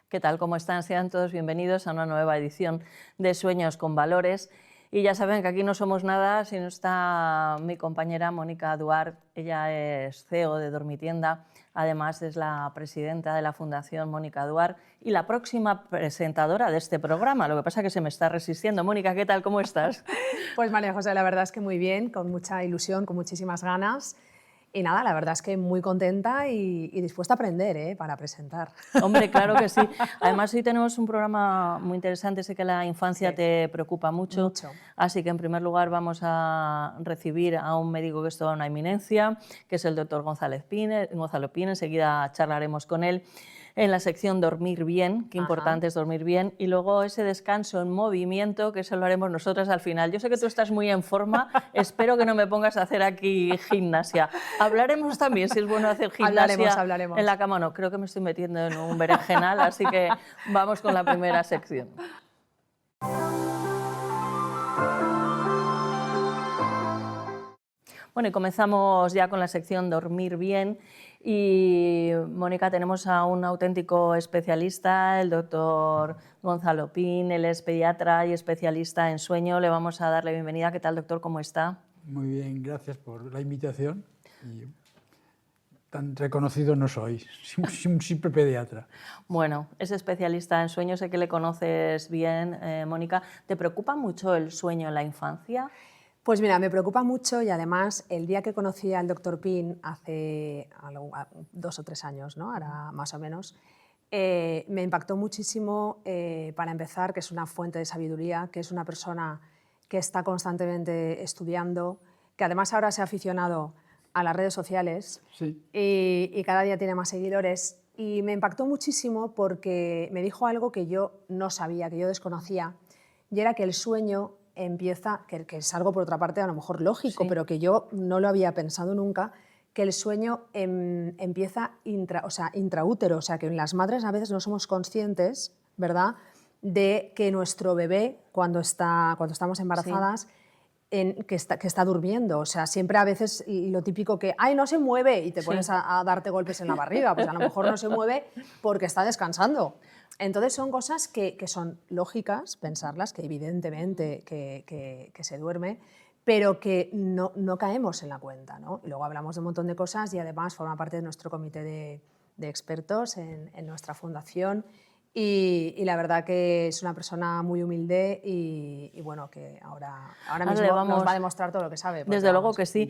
¿Qué tal? ¿Cómo están? Sean todos bienvenidos a una nueva edición de Sueños con Valores. Y ya saben que aquí no somos nada si no está mi compañera Mónica Duart. Ella es CEO de Dormitienda, además es la presidenta de la Fundación Mónica Duart y la próxima presentadora de este programa. Lo que pasa es que se me está resistiendo. Mónica, ¿qué tal? ¿Cómo estás? Pues María José, la verdad es que muy bien, con mucha ilusión, con muchísimas ganas. Y nada, la verdad es que muy contenta y dispuesta a aprender para presentar. Hombre, claro que sí. Además, hoy tenemos un programa muy interesante. Sé que la infancia Sí, te preocupa mucho, así que en primer lugar vamos a recibir a un médico que es toda una eminencia, que es el doctor Gonzalo Pin. Enseguida charlaremos con él. En la sección Dormir Bien, qué importante es dormir bien, y luego ese descanso en movimiento, que eso lo haremos nosotras al final. Yo sé que tú estás muy en forma, espero que no me pongas a hacer aquí gimnasia. Hablaremos también si es bueno hacer gimnasia hablaremos. en la cama. No, creo que me estoy metiendo en un berenjenal, así que vamos con la primera sección. Bueno, y comenzamos ya con la sección Dormir Bien. Y, Mónica, tenemos a un auténtico especialista, el doctor Gonzalo Pin. Él es pediatra y especialista en sueño. Le vamos a dar la bienvenida. ¿Qué tal, doctor? ¿Cómo está? Muy bien, gracias por la invitación. Y tan reconocido no soy, soy un simple pediatra. Bueno, es especialista en sueño, sé que le conoces bien, Mónica. ¿Te preocupa mucho el sueño en la infancia? Pues mira, me preocupa mucho y además el día que conocí al doctor Pin hace 2 o 3 años, ¿no? Ahora más o menos, me impactó muchísimo, para empezar, que es una fuente de sabiduría, que es una persona que está constantemente estudiando, que además ahora se ha aficionado a las redes sociales. Sí. Y cada día tiene más seguidores. Y me impactó muchísimo porque me dijo algo que yo no sabía, que yo desconocía, y era que el sueño empieza, que es algo por otra parte a lo mejor lógico, Sí. pero que yo no lo había pensado nunca, que el sueño empieza intraútero, o sea que en las madres a veces no somos conscientes, ¿verdad?, de que nuestro bebé, cuando estamos embarazadas, que está durmiendo. O sea, siempre a veces lo típico que, ¡ay, no se mueve! Y te pones a darte golpes en la barriga, pues a lo mejor no se mueve porque está descansando. Entonces son cosas que son lógicas pensarlas, que evidentemente que se duerme, pero que no caemos en la cuenta, ¿no? Y luego hablamos de un montón de cosas y además forma parte de nuestro comité de expertos en nuestra fundación. Y la verdad que es una persona muy humilde y bueno, que ahora mismo nos va a demostrar todo lo que sabe. Desde luego que sí.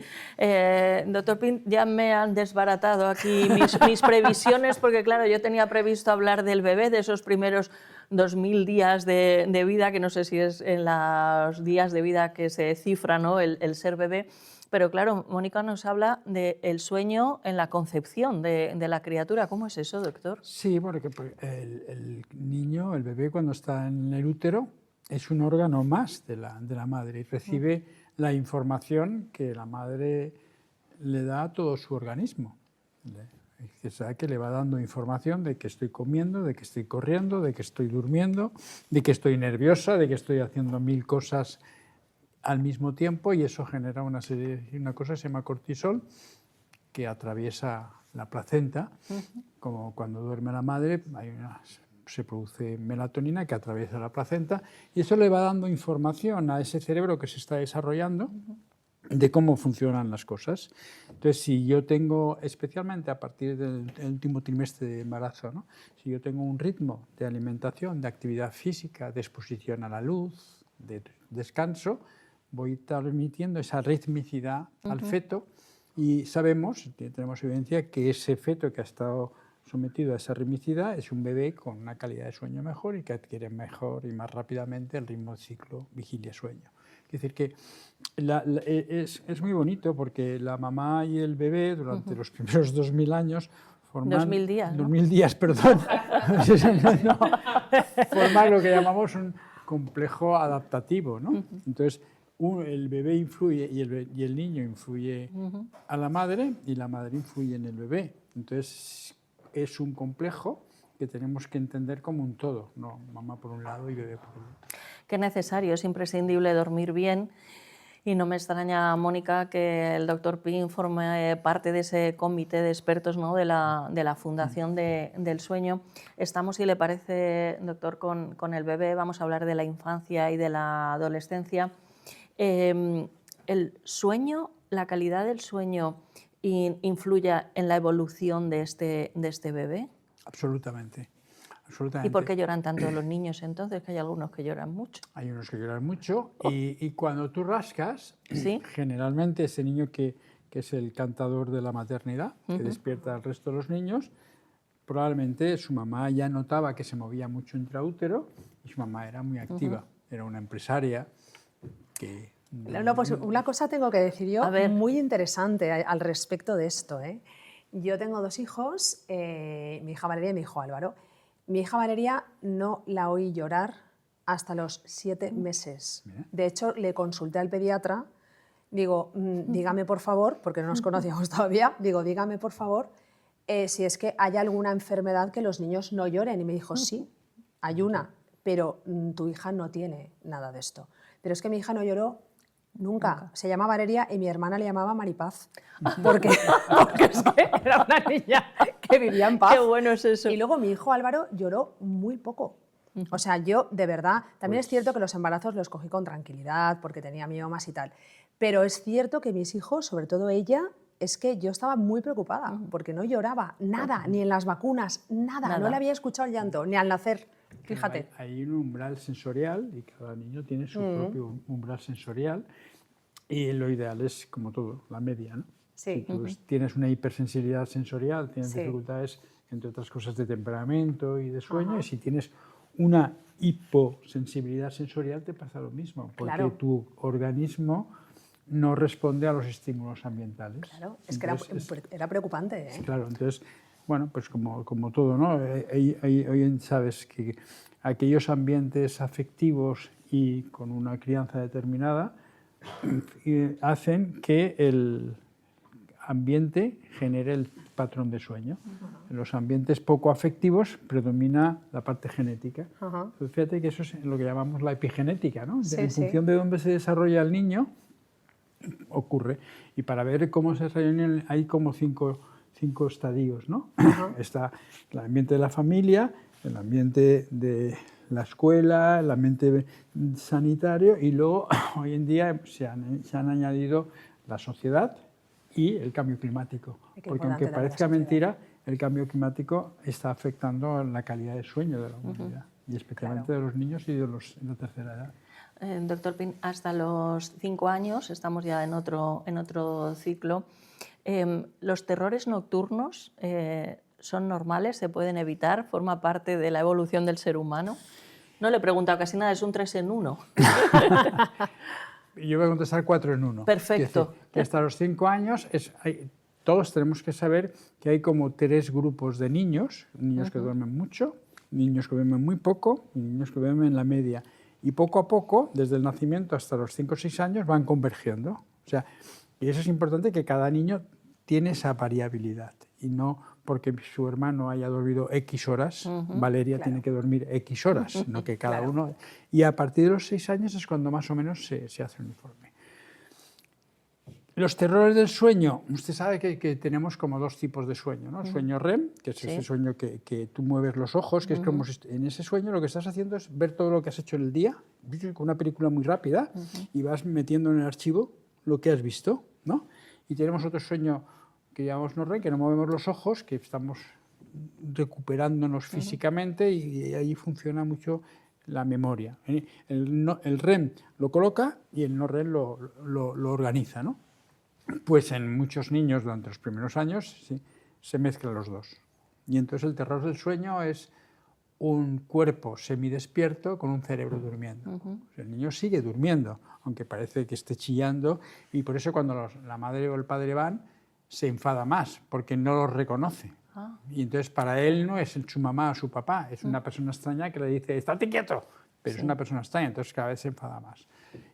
Doctor Pin, ya me han desbaratado aquí mis previsiones, porque claro, yo tenía previsto hablar del bebé, de esos primeros 2000 días de vida, que no sé si es en los días de vida que se cifra, ¿no?, el ser bebé. Pero claro, Mónica nos habla del sueño en la concepción de la criatura. ¿Cómo es eso, doctor? Sí, porque el niño, el bebé, cuando está en el útero, es un órgano más de la madre y recibe la información que la madre le da a todo su organismo. O sea, que le va dando información de que estoy comiendo, de que estoy corriendo, de que estoy durmiendo, de que estoy nerviosa, de que estoy haciendo 1000 cosas al mismo tiempo, y eso genera una cosa que se llama cortisol, que atraviesa la placenta. Como cuando duerme la madre se produce melatonina que atraviesa la placenta, y eso le va dando información a ese cerebro que se está desarrollando de cómo funcionan las cosas. Entonces, si yo tengo, especialmente a partir del último trimestre de embarazo, ¿no?, si yo tengo un ritmo de alimentación, de actividad física, de exposición a la luz, de descanso, voy transmitiendo esa ritmicidad al feto, y sabemos, tenemos evidencia, que ese feto que ha estado sometido a esa ritmicidad es un bebé con una calidad de sueño mejor y que adquiere mejor y más rápidamente el ritmo del ciclo vigilia-sueño. Es decir, que es muy bonito porque la mamá y el bebé durante los primeros 2000 años forman... 2000 días, ¿no? 2000 días, perdón. No, forman lo que llamamos un complejo adaptativo, ¿no? Entonces, el bebé influye y el niño influye a la madre y la madre influye en el bebé. Entonces, es un complejo que tenemos que entender como un todo, no mamá por un lado y bebé por el otro. Qué necesario, es imprescindible dormir bien. Y no me extraña, Mónica, que el doctor Pin forme parte de ese comité de expertos, ¿no?, de la Fundación del Sueño. Estamos, si le parece, doctor, con el bebé. Vamos a hablar de la infancia y de la adolescencia. ¿El sueño, la calidad del sueño, influye en la evolución de este bebé? Absolutamente. Absolutamente. ¿Y por qué lloran tanto los niños entonces? Que hay algunos que lloran mucho. Hay unos que lloran mucho y cuando tú rascas, ¿Sí? generalmente ese niño que es el cantador de la maternidad, que despierta al resto de los niños, probablemente su mamá ya notaba que se movía mucho intraútero y su mamá era muy activa, era una empresaria que... No, pues una cosa tengo que decir yo muy interesante al respecto de esto, ¿eh? Yo tengo 2 hijos, mi hija Valeria y mi hijo Álvaro. Mi hija Valeria no la oí llorar hasta los 7 meses. De hecho, le consulté al pediatra, digo, dígame por favor, porque no nos conocíamos todavía, digo, dígame por favor si es que hay alguna enfermedad que los niños no lloren. Y me dijo, sí, hay una, pero tu hija no tiene nada de esto. Pero es que mi hija no lloró nunca. Se llama Valeria y mi hermana le llamaba Maripaz, porque es que era una niña que vivía en paz. Qué bueno es eso. Y luego mi hijo Álvaro lloró muy poco. O sea, yo, de verdad, también es cierto que los embarazos los cogí con tranquilidad porque tenía miomas y tal, pero es cierto que mis hijos, sobre todo ella, es que yo estaba muy preocupada porque no lloraba nada, ni en las vacunas, nada. No le había escuchado el llanto, ni al nacer. Fíjate. Hay un umbral sensorial y cada niño tiene su propio umbral sensorial y lo ideal es, como todo, la media, ¿no? Sí. Si tú tienes una hipersensibilidad sensorial, tienes dificultades, entre otras cosas, de temperamento y de sueño, y si tienes una hiposensibilidad sensorial te pasa lo mismo, porque tu organismo no responde a los estímulos ambientales. Claro, es que era preocupante, ¿eh? Claro, entonces, bueno, pues como todo, ¿no? Hoy sabes que aquellos ambientes afectivos y con una crianza determinada hacen que el ambiente genere el patrón de sueño. En los ambientes poco afectivos predomina la parte genética. Entonces, fíjate que eso es lo que llamamos la epigenética, ¿no? En función de dónde se desarrolla el niño, ocurre. Y para ver cómo se desarrolla hay como cinco estadios, ¿no? Está el ambiente de la familia, el ambiente de la escuela, el ambiente sanitario y luego hoy en día se han añadido la sociedad y el cambio climático. Porque aunque parezca mentira, el cambio climático está afectando la calidad de sueño de la humanidad y especialmente de los niños y de la tercera edad. Doctor Pin, hasta los 5 años, estamos ya en otro ciclo, ¿los terrores nocturnos son normales, se pueden evitar, forma parte de la evolución del ser humano? No le he preguntado casi nada, es un 3 en 1. Yo voy a contestar 4 en 1. Perfecto. Decir, que hasta los 5 años todos tenemos que saber que hay como 3 grupos de niños que duermen mucho, niños que duermen muy poco y niños que duermen en la media. Y poco a poco, desde el nacimiento hasta los 5 o 6 años, van convergiendo. O sea, y eso es importante, que cada niño tiene esa variabilidad. Y no porque su hermano haya dormido X horas, Valeria tiene que dormir X horas, sino que cada uno... Y a partir de los 6 años es cuando más o menos se hace un informe. Los terrores del sueño, usted sabe que tenemos como 2 tipos de sueño, ¿no? El sueño REM, que es ese sueño que tú mueves los ojos, que es como si en ese sueño lo que estás haciendo es ver todo lo que has hecho en el día, con una película muy rápida, y vas metiendo en el archivo lo que has visto, ¿no? Y tenemos otro sueño que llamamos no REM, que no movemos los ojos, que estamos recuperándonos físicamente y ahí funciona mucho la memoria. El REM lo coloca y el no REM lo organiza, ¿no? Pues en muchos niños durante los primeros años se mezclan los dos. Y entonces el terror del sueño es un cuerpo semidespierto con un cerebro durmiendo. O sea, el niño sigue durmiendo, aunque parece que esté chillando, y por eso cuando la madre o el padre van, se enfada más, porque no los reconoce. Y entonces para él no es su mamá o su papá, es una persona extraña que le dice, estate quieto, pero es una persona extraña, entonces cada vez se enfada más.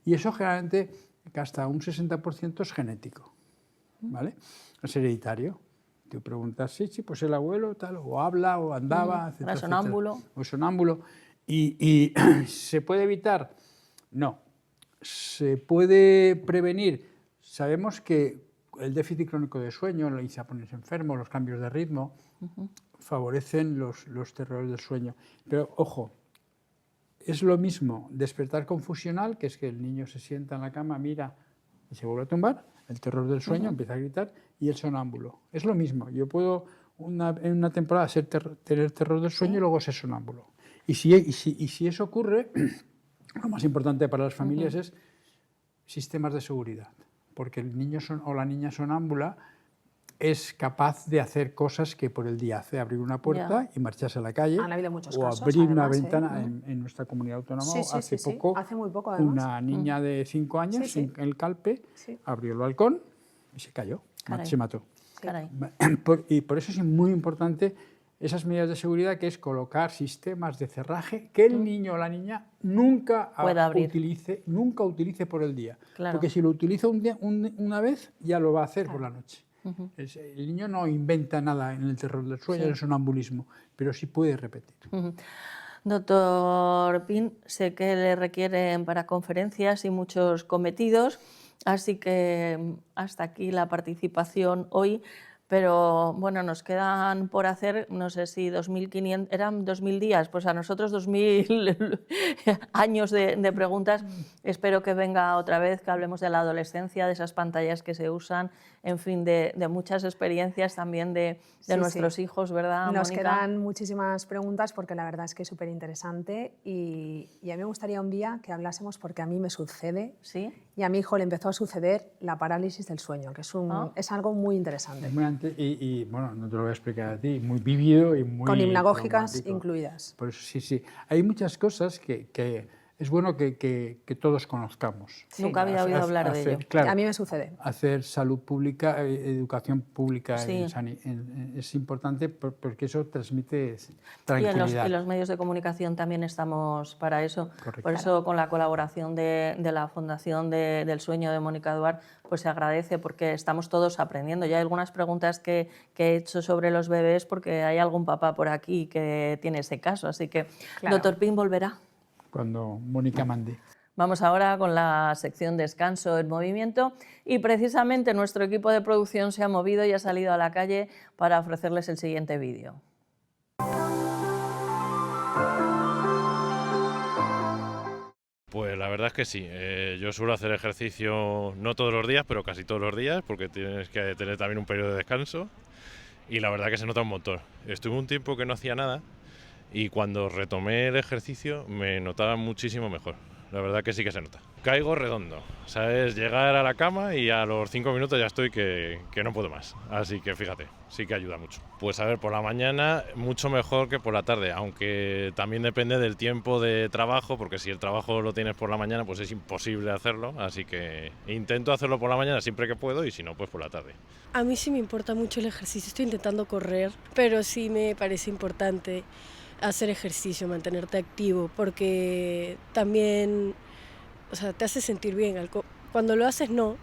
Y eso generalmente hasta un 60% es genético, ¿vale? Es hereditario. Tú preguntas, sí, pues el abuelo tal, o habla, o andaba, etcétera, era sonámbulo. etcétera. O sonámbulo. ¿Y se puede evitar? No. ¿Se puede prevenir? Sabemos que el déficit crónico de sueño, el irse a ponerse enfermo, los cambios de ritmo, favorecen los terrores del sueño. Pero, ojo, es lo mismo despertar confusional, que es que el niño se sienta en la cama, mira y se vuelve a tumbar, el terror del sueño, empieza a gritar, y el sonámbulo. Es lo mismo. Yo puedo en una temporada tener terror del sueño y luego ser sonámbulo. Y si eso ocurre, lo más importante para las familias es sistemas de seguridad, porque el niño o la niña sonámbula es capaz de hacer cosas que por el día hace, abrir una puerta y marcharse a la calle, Han habido muchos o casos, abrir una además, ventana. En nuestra comunidad autónoma hace muy poco, además. una niña de 5 años en el Calpe abrió el balcón y se cayó, se mató. Caray. Y por eso es muy importante esas medidas de seguridad, que es colocar sistemas de cerraje que el niño o la niña nunca utilice por el día. Claro. Porque si lo utiliza una vez, ya lo va a hacer por la noche. El niño no inventa nada en el terror del sueño, en el sonambulismo, pero sí puede repetir. Doctor Pin, sé que le requieren para conferencias y muchos cometidos, así que hasta aquí la participación hoy. Pero bueno, nos quedan por hacer, no sé si 2.500, eran 2.000 días, pues a nosotros 2.000 años de preguntas. Espero que venga otra vez, que hablemos de la adolescencia, de esas pantallas que se usan, en fin, de muchas experiencias también de nuestros hijos, ¿verdad, Nos Mónica? quedan muchísimas preguntas porque la verdad es que es súper interesante y a mí me gustaría un día que hablásemos, porque a mí me sucede. ¿Sí? Y a mi hijo le empezó a suceder la parálisis del sueño, que es algo muy interesante. Y bueno, no te lo voy a explicar a ti, muy vivido y muy con hipnagógicas traumático. Incluidas. Por eso, sí. Hay muchas cosas que es bueno que todos conozcamos. Sí. Nunca había oído hablar de ello. Claro, a mí me sucede. Hacer salud pública, educación pública es importante porque eso transmite tranquilidad. Y en los medios de comunicación también estamos para eso. Correcto. Por eso, con la colaboración de la Fundación del Sueño de Mónica Duart, pues se agradece, porque estamos todos aprendiendo. Ya hay algunas preguntas que he hecho sobre los bebés porque hay algún papá por aquí que tiene ese caso. Así que, doctor Pin volverá. Cuando Mónica mande. Vamos ahora con la sección Descanso en Movimiento, y precisamente nuestro equipo de producción se ha movido y ha salido a la calle para ofrecerles el siguiente vídeo. Pues la verdad es que sí, yo suelo hacer ejercicio no todos los días, pero casi todos los días, porque tienes que tener también un periodo de descanso, y la verdad que se nota un montón. Estuve un tiempo que no hacía nada y cuando retomé el ejercicio me notaba muchísimo mejor. La verdad que sí que se nota. Caigo redondo, ¿sabes? Llegar a la cama y a los 5 minutos ya estoy que no puedo más. Así que fíjate, sí que ayuda mucho. Pues a ver, por la mañana mucho mejor que por la tarde, aunque también depende del tiempo de trabajo, porque si el trabajo lo tienes por la mañana, pues es imposible hacerlo. Así que intento hacerlo por la mañana siempre que puedo, y si no, pues por la tarde. A mí sí me importa mucho el ejercicio, estoy intentando correr, pero sí me parece importante hacer ejercicio, mantenerte activo, porque también, o sea, te hace sentir bien. Cuando lo haces no,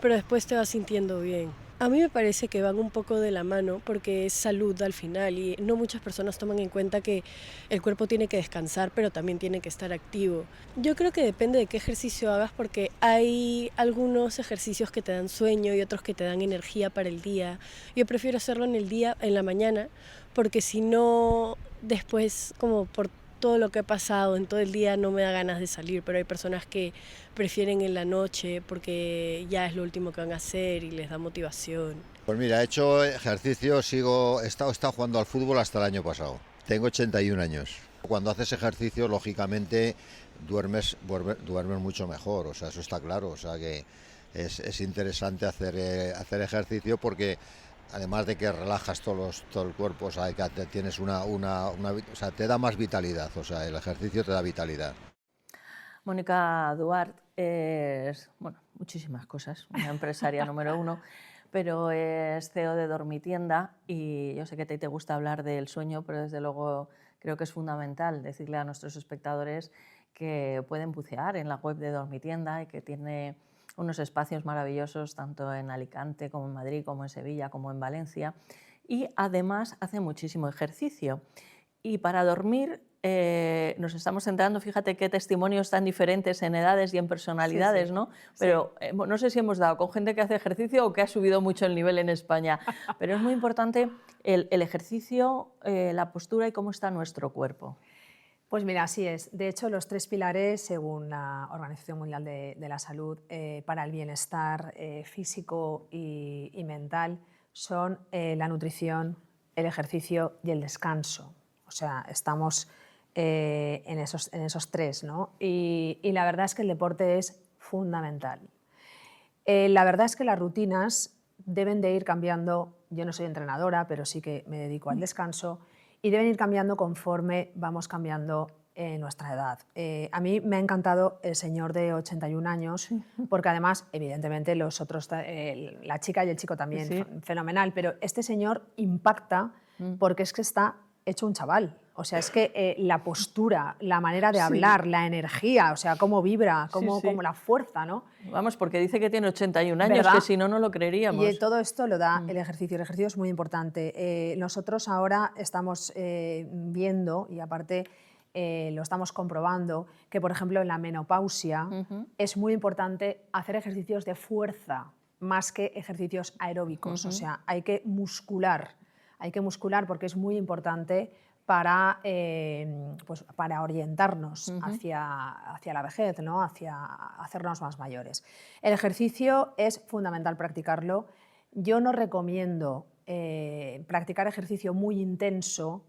pero después te vas sintiendo bien. A mí me parece que van un poco de la mano, porque es salud al final y no muchas personas toman en cuenta que el cuerpo tiene que descansar, pero también tiene que estar activo. Yo creo que depende de qué ejercicio hagas, porque hay algunos ejercicios que te dan sueño y otros que te dan energía para el día. Yo prefiero hacerlo en la mañana, porque si no, después, como por todo lo que he pasado en todo el día, no me da ganas de salir, pero hay personas que prefieren en la noche porque ya es lo último que van a hacer y les da motivación. Pues mira, he hecho ejercicio, he estado jugando al fútbol hasta el año pasado. Tengo 81 años. Cuando haces ejercicio, lógicamente, duermes mucho mejor, o sea, eso está claro. O sea que es interesante hacer ejercicio, porque además de que relajas todo el cuerpo, o sea, que tienes o sea, te da más vitalidad, o sea, el ejercicio te da vitalidad. Mónica Duart es, bueno, muchísimas cosas, una empresaria número 1, pero es CEO de Dormitienda, y yo sé que te gusta hablar del sueño, pero desde luego creo que es fundamental decirle a nuestros espectadores que pueden bucear en la web de Dormitienda y que tiene unos espacios maravillosos tanto en Alicante como en Madrid, como en Sevilla, como en Valencia, y además hace muchísimo ejercicio. Y para dormir nos estamos centrando, fíjate qué testimonios tan diferentes en edades y en personalidades, Sí, sí. ¿no? Pero no sé si hemos dado con gente que hace ejercicio o que ha subido mucho el nivel en España, pero es muy importante el ejercicio, la postura y cómo está nuestro cuerpo. Pues mira, así es. De hecho, los 3 pilares, según la Organización Mundial de la Salud, para el bienestar físico y mental, son la nutrición, el ejercicio y el descanso. O sea, estamos en esos 3, ¿no? Y la verdad es que el deporte es fundamental. La verdad es que las rutinas deben de ir cambiando. Yo no soy entrenadora, pero sí que me dedico al descanso, y deben ir cambiando conforme vamos cambiando nuestra edad. A mí me ha encantado el señor de 81 años, porque además, evidentemente, los otros, la chica y el chico también, Sí. fenomenal, pero este señor impacta porque es que está hecho un chaval. O sea, es que la postura, la manera de hablar, la energía, o sea, cómo vibra, cómo la fuerza, ¿no? Vamos, porque dice que tiene 81 años, ¿Verdad? que si no, no lo creeríamos. Y todo esto lo da el ejercicio. El ejercicio es muy importante. Nosotros ahora estamos viendo, y aparte lo estamos comprobando, que por ejemplo en la menopausia es muy importante hacer ejercicios de fuerza más que ejercicios aeróbicos. O sea, hay que muscular porque es muy importante para, pues para orientarnos hacia la vejez, ¿no? Hacia hacernos más mayores. El ejercicio es fundamental practicarlo. Yo no recomiendo practicar ejercicio muy intenso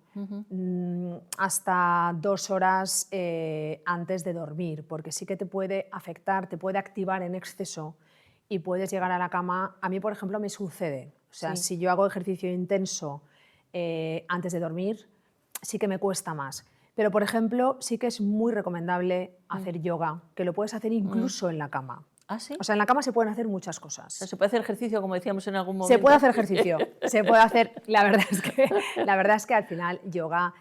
hasta 2 horas antes de dormir, porque sí que te puede afectar, te puede activar en exceso y puedes llegar a la cama. A mí, por ejemplo, me sucede. O sea, si yo hago ejercicio intenso antes de dormir, sí que me cuesta más. Pero, por ejemplo, sí que es muy recomendable hacer yoga, que lo puedes hacer incluso en la cama. ¿Ah, sí? O sea, en la cama se pueden hacer muchas cosas. O sea, se puede hacer ejercicio, como decíamos en algún momento. Se puede hacer ejercicio, se puede hacer. La verdad es que al final yoga,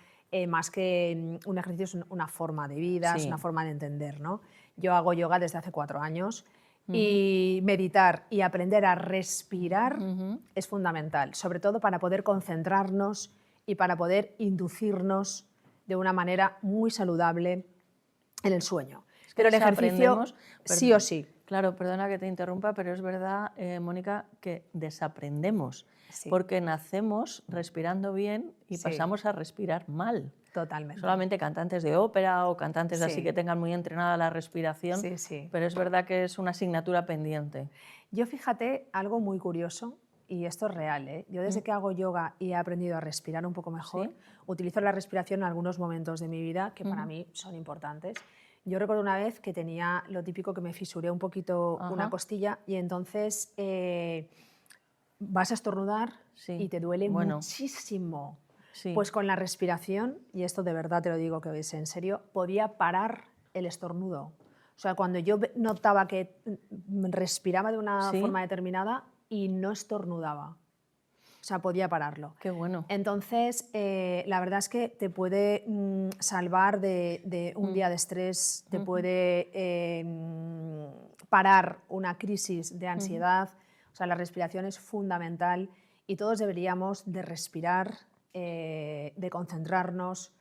más que un ejercicio, es una forma de vida, es una forma de entender, ¿no? Yo hago yoga desde hace 4 años y meditar y aprender a respirar es fundamental, sobre todo para poder concentrarnos y para poder inducirnos de una manera muy saludable en el sueño. Pero el ejercicio sí o sí. Claro, perdona que te interrumpa, pero es verdad, Mónica, que desaprendemos, porque nacemos respirando bien y pasamos a respirar mal. Totalmente. Solamente cantantes de ópera o cantantes así que tengan muy entrenada la respiración, pero es verdad que es una asignatura pendiente. Yo, fíjate, algo muy curioso, y esto es real, ¿eh? Yo desde que hago yoga y he aprendido a respirar un poco mejor, utilizo la respiración en algunos momentos de mi vida que para mí son importantes. Yo recuerdo una vez que tenía lo típico, que me fisuré un poquito una costilla, y entonces vas a estornudar y te duele muchísimo. Pues con la respiración, y esto de verdad te lo digo que es en serio, podía parar el estornudo. O sea, cuando yo notaba que respiraba de una forma determinada y no estornudaba. O sea, podía pararlo. Qué bueno. Entonces, la verdad es que te puede salvar de un día de estrés, te puede parar una crisis de ansiedad. O sea, la respiración es fundamental y todos deberíamos de respirar, de concentrarnos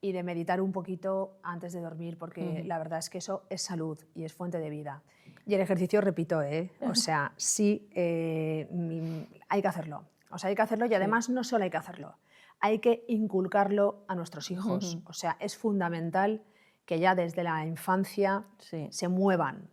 y de meditar un poquito antes de dormir, porque la verdad es que eso es salud y es fuente de vida. Y el ejercicio, repito, o sea, sí hay que hacerlo. O sea, hay que hacerlo, y además no solo hay que hacerlo, hay que inculcarlo a nuestros hijos. O sea, es fundamental que ya desde la infancia se muevan,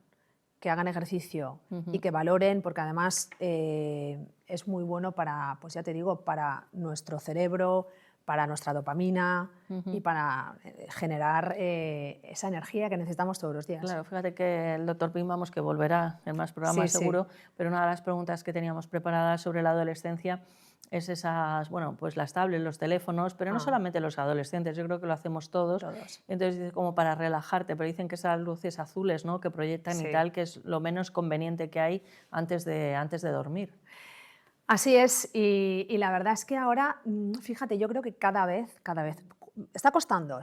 que hagan ejercicio y que valoren, porque además es muy bueno para, pues ya te digo, para nuestro cerebro, para nuestra dopamina y para generar esa energía que necesitamos todos los días. Claro, fíjate que el doctor Pim, vamos, que volverá en más programas seguro, pero una de las preguntas que teníamos preparadas sobre la adolescencia es esas, bueno, pues las tablets, los teléfonos, pero no solamente los adolescentes, yo creo que lo hacemos todos. Entonces, dice, como para relajarte, pero dicen que esas luces azules, ¿no?, que proyectan y tal, que es lo menos conveniente que hay antes de dormir. Así es, y la verdad es que ahora, fíjate, yo creo que cada vez, está costando,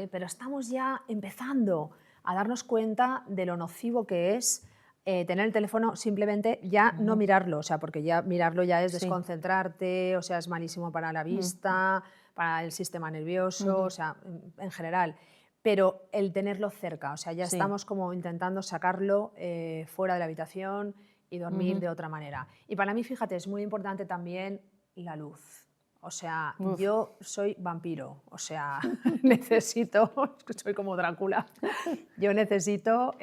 pero estamos ya empezando a darnos cuenta de lo nocivo que es tener el teléfono, simplemente ya no mirarlo, o sea, porque ya mirarlo ya es desconcentrarte, o sea, es malísimo para la vista, para el sistema nervioso, o sea, en general. Pero el tenerlo cerca, o sea, ya estamos como intentando sacarlo fuera de la habitación y dormir de otra manera. Y para mí, fíjate, es muy importante también la luz. O sea, yo soy vampiro, o sea, necesito, soy como Drácula, yo necesito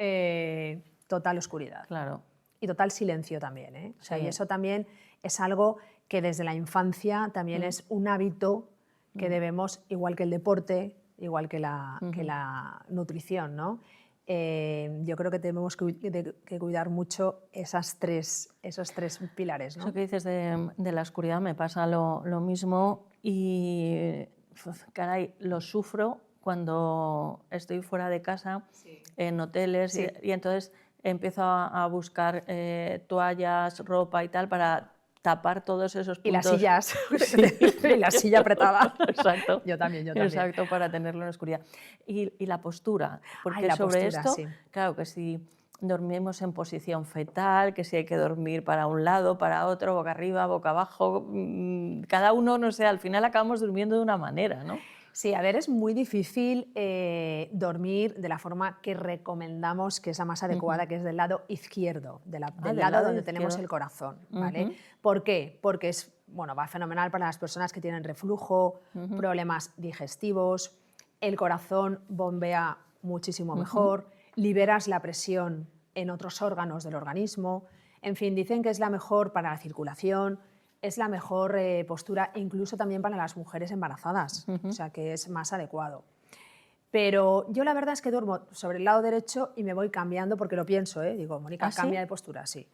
total oscuridad. Claro. Y total silencio también, ¿eh? O sea, Sí. y eso también es algo que desde la infancia también es un hábito que debemos, igual que el deporte, igual que la nutrición, ¿no? Yo creo que tenemos que cuidar mucho esos tres pilares, ¿no? Eso que dices de la oscuridad me pasa lo mismo y, caray, lo sufro cuando estoy fuera de casa, en hoteles, y entonces empiezo a buscar toallas, ropa y tal para tapar todos esos puntos. Y las sillas, y la silla apretada. Exacto. Yo también. Exacto, para tenerlo en oscuridad. Y la postura, porque la sobre postura, esto, sí. claro que si dormimos en posición fetal, que si hay que dormir para un lado, para otro, boca arriba, boca abajo, cada uno, no sé, al final acabamos durmiendo de una manera, ¿no? Sí, a ver, es muy difícil dormir de la forma que recomendamos, que es la más adecuada, que es del lado izquierdo, del lado donde tenemos el corazón, ¿vale? ¿Por qué? Porque va fenomenal para las personas que tienen reflujo, problemas digestivos, el corazón bombea muchísimo mejor, liberas la presión en otros órganos del organismo, en fin, dicen que es la mejor para la circulación, es la mejor postura incluso también para las mujeres embarazadas, o sea que es más adecuado. Pero yo la verdad es que duermo sobre el lado derecho y me voy cambiando porque lo pienso, digo, Mónica, ¿Ah, sí? cambia de postura, sí.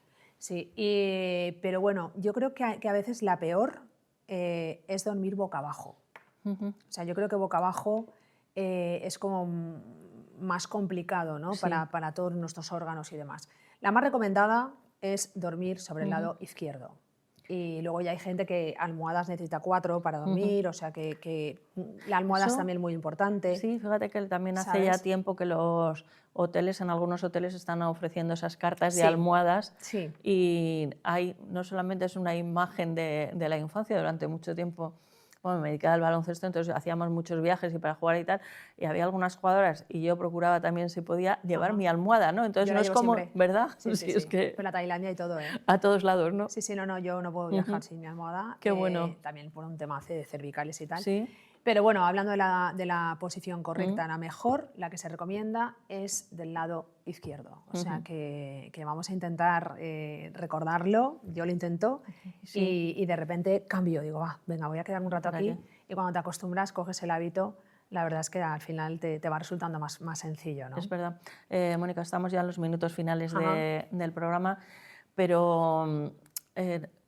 Pero bueno, yo creo que a veces la peor es dormir boca abajo. O sea, yo creo que boca abajo es como más complicado, ¿no? Sí. Para todos nuestros órganos y demás. La más recomendada es dormir sobre el lado izquierdo. Y luego ya hay gente que almohadas necesita 4 para dormir, o sea que la almohada es también muy importante. Sí, fíjate que también hace ¿sabes? ya tiempo que los hoteles, en algunos hoteles están ofreciendo esas cartas de Sí, almohadas, sí. y no solamente es una imagen de la infancia. Durante mucho tiempo, bueno, me dedicaba al baloncesto, entonces hacíamos muchos viajes y para jugar y tal, y había algunas jugadoras y yo procuraba también, si podía, llevar mi almohada, ¿no? Entonces Yo no la es llevo como, siempre. ¿verdad? Sí. Es que Pero a Tailandia y todo, ¿eh? a todos lados, ¿no? Sí, no, yo no puedo viajar sin mi almohada. Qué bueno. También por un tema de cervicales y tal. Sí. Pero bueno, hablando de la posición correcta, la mejor, la que se recomienda, es del lado izquierdo. O sea que vamos a intentar recordarlo. Yo lo intento y de repente cambio. Digo, venga, voy a quedarme un rato ¿Para aquí. qué? Y cuando te acostumbras, coges el hábito. La verdad es que al final te va resultando más sencillo, ¿no? Es verdad. Mónica, estamos ya en los minutos finales del programa, pero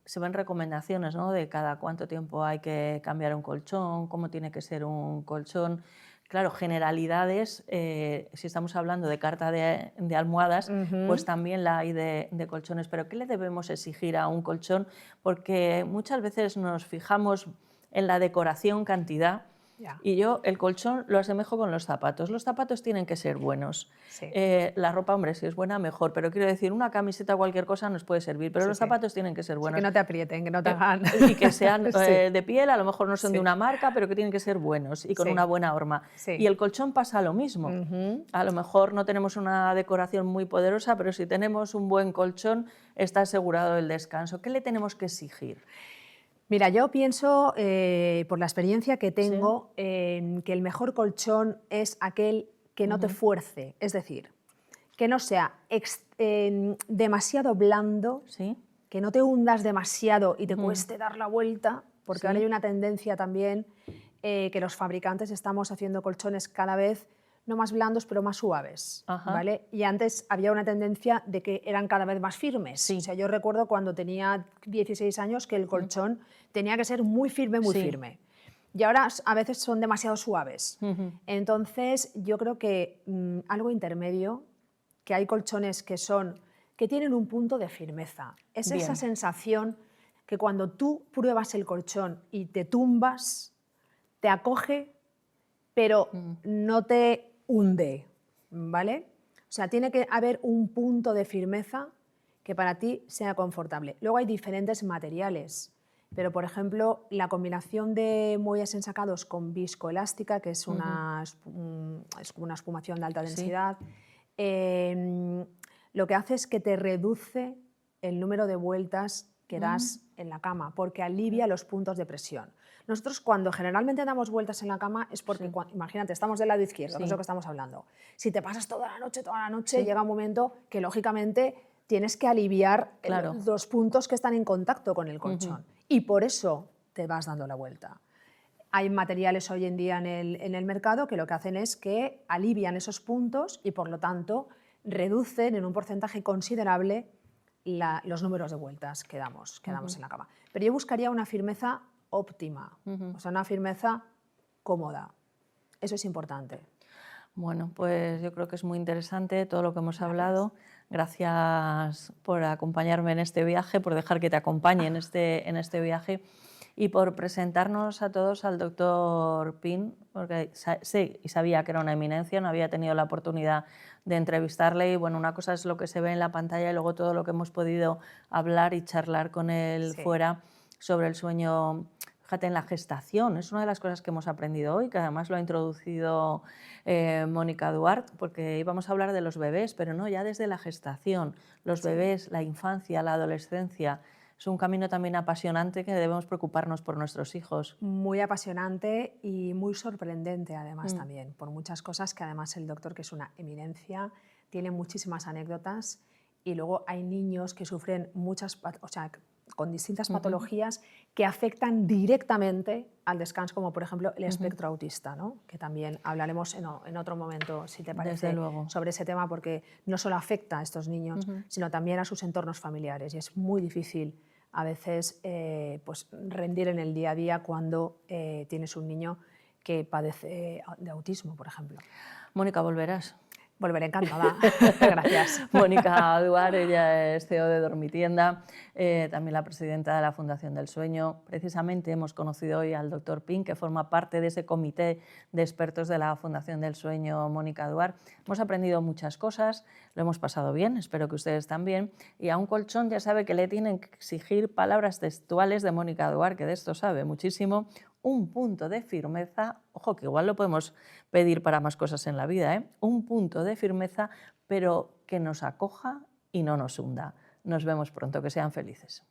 se ven recomendaciones, ¿no?, de cada cuánto tiempo hay que cambiar un colchón, cómo tiene que ser un colchón. Claro, generalidades, si estamos hablando de carta de almohadas, pues también la hay de colchones. Pero ¿qué le debemos exigir a un colchón? Porque muchas veces nos fijamos en la decoración, cantidad, y yo el colchón lo asemejo con los zapatos. Los zapatos tienen que ser buenos. Sí. La ropa, hombre, si es buena, mejor. Pero quiero decir, una camiseta o cualquier cosa nos puede servir, pero los zapatos tienen que ser buenos. Que no te aprieten, que no te hagan... Y que sean de piel, a lo mejor no son de una marca, pero que tienen que ser buenos y con una buena horma. Y el colchón pasa lo mismo. A lo mejor no tenemos una decoración muy poderosa, pero si tenemos un buen colchón, está asegurado el descanso. ¿Qué le tenemos que exigir? Mira, yo pienso, por la experiencia que tengo, que el mejor colchón es aquel que no te fuerce, es decir, que no sea demasiado blando, que no te hundas demasiado y te cueste dar la vuelta, porque ahora hay una tendencia también que los fabricantes estamos haciendo colchones cada vez no más blandos, pero más suaves, ¿vale? Y antes había una tendencia de que eran cada vez más firmes. O sea, yo recuerdo cuando tenía 16 años que el colchón tenía que ser muy firme, muy firme. Y ahora a veces son demasiado suaves. Entonces, yo creo que algo intermedio, que hay colchones que tienen un punto de firmeza. Es esa sensación que cuando tú pruebas el colchón y te tumbas, te acoge, pero no te hunde, ¿vale? O sea, tiene que haber un punto de firmeza que para ti sea confortable. Luego hay diferentes materiales Pero, por ejemplo, la combinación de muelles ensacados con viscoelástica, que es es como una espumación de alta densidad, lo que hace es que te reduce el número de vueltas que das en la cama, porque alivia los puntos de presión. Nosotros cuando generalmente damos vueltas en la cama es porque, imagínate, estamos del lado izquierdo, que es lo que estamos hablando. Si te pasas toda la noche, llega un momento que lógicamente tienes que aliviar los puntos que están en contacto con el colchón. Y por eso te vas dando la vuelta. Hay materiales hoy en día en el mercado que lo que hacen es que alivian esos puntos y por lo tanto reducen en un porcentaje considerable los números de vueltas que damos en la cama. Pero yo buscaría una firmeza óptima, o sea, una firmeza cómoda. Eso es importante. Bueno, pues yo creo que es muy interesante todo lo que hemos hablado. Gracias por acompañarme en este viaje, por dejar que te acompañe en este viaje y por presentarnos a todos al doctor Pin, porque sé y sabía que era una eminencia, no había tenido la oportunidad de entrevistarle y bueno, una cosa es lo que se ve en la pantalla y luego todo lo que hemos podido hablar y charlar con él fuera sobre el sueño. Fíjate, en la gestación, es una de las cosas que hemos aprendido hoy, que además lo ha introducido Mónica Duart, porque íbamos a hablar de los bebés, pero no, ya desde la gestación, los bebés, la infancia, la adolescencia, es un camino también apasionante que debemos preocuparnos por nuestros hijos. Muy apasionante y muy sorprendente además también, por muchas cosas que además el doctor, que es una eminencia, tiene muchísimas anécdotas y luego hay niños que sufren con distintas patologías que afectan directamente al descanso, como por ejemplo el espectro autista, ¿no? Que también hablaremos en otro momento, si te parece, sobre ese tema, porque no solo afecta a estos niños, sino también a sus entornos familiares y es muy difícil a veces pues rendir en el día a día cuando tienes un niño que padece de autismo, por ejemplo. Mónica, ¿volverás? Volveré encantada. Gracias. Mónica Duart, ella es CEO de Dormitienda, también la presidenta de la Fundación del Sueño. Precisamente hemos conocido hoy al doctor Pin, que forma parte de ese comité de expertos de la Fundación del Sueño, Mónica Duart. Hemos aprendido muchas cosas, lo hemos pasado bien, espero que ustedes también. Y a un colchón ya sabe que le tienen que exigir palabras textuales de Mónica Duart, que de esto sabe muchísimo. Un punto de firmeza, ojo que igual lo podemos pedir para más cosas en la vida, ¿eh? Un punto de firmeza, pero que nos acoja y no nos hunda. Nos vemos pronto, que sean felices.